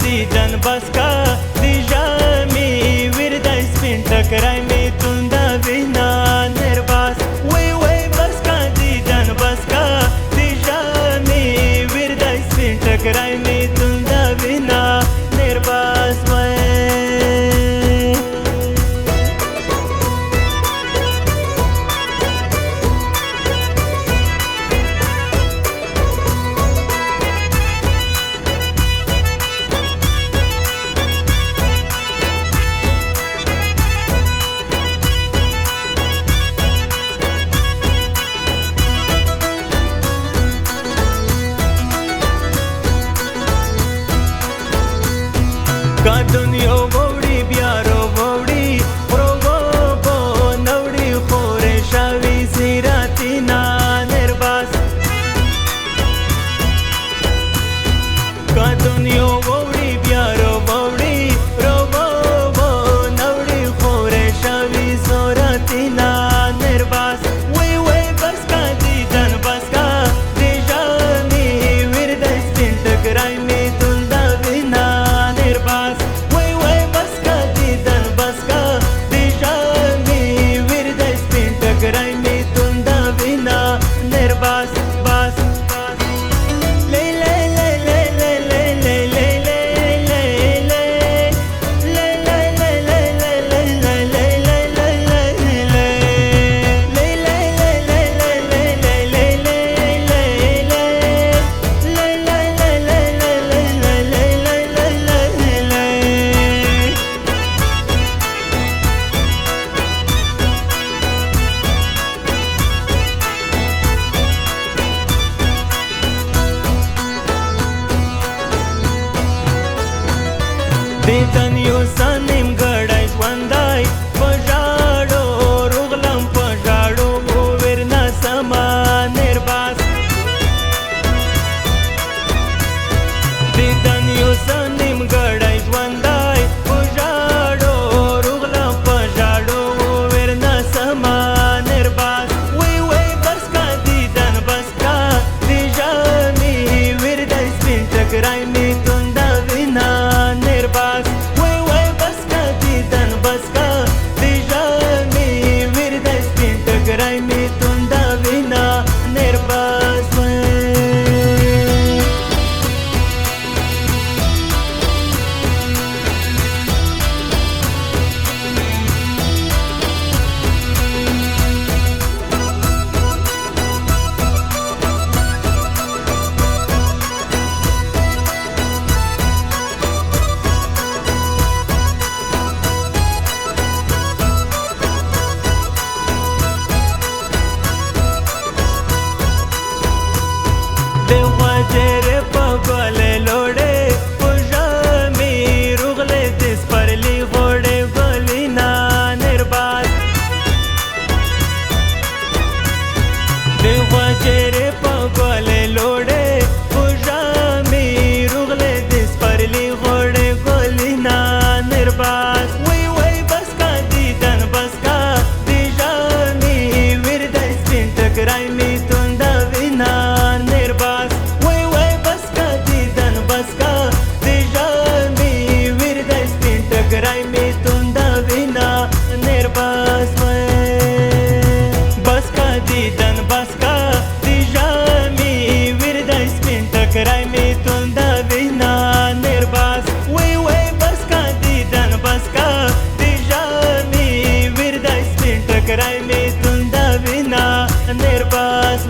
دیدن بس کا دیجا می ورده سپین ټکرای می تونده وینا نرباس وی وی بس کا دیدن بس کا دیجا می ورده سپین ټکرای می تونده وینا نرباس وی का दुनिया वोड़ी प्यारो वोड़ी रोवो बो नवड़ी खोरे शावी सिराती ना निर्बास का दुनिया वोड़ी प्यारो वोड़ी रोवो बो नवड़ी खोरे शावी सोराती ना निर्बास वे वे बस का दीदन बस का देजा मी विरद स्पिन टकराई में तुंदा बिना निर्बास ټکرای می تونده وینا نرباس باس لے لے لے لے لے لے لے لے لے لے لے لے لے لے لے لے لے دیدن یو سنیم ګړی ژوندی په ژاړو روغلم په ژاړو ورنه سما نرباس دیدن یو سنیم ګړی ژوندی په ژاړو روغلم په ژاړو ورنه سما نرباس وی وی بس کا دیدن بس کا دیجا می ورده سپین ټکرای می تونده وینا نرباس وی وی بس کا دیدن بس کا دیجا می ورده سپین ټکرای می تونده وینا نرباس جره په ګلې لوړې پوجا می روغلې دس پرلی غوړې غلینا نرباس دیو جره په ګلې لوړې پوجا می روغلې دس پرلی غوړې غلینا نرباس وی وی بس کا دیدن بس کا دیجا می ورده سپین ټکرای می تونده وینا نرباس ټکرای می تونده وینا نرباس بس کا دیدن بس کا دیجا می ورده سپین ټکرای می تونده وینا نرباس وی وی بس کا دیدن بس کا دیجا می ورده سپین ټکرای می تونده وینا نرباس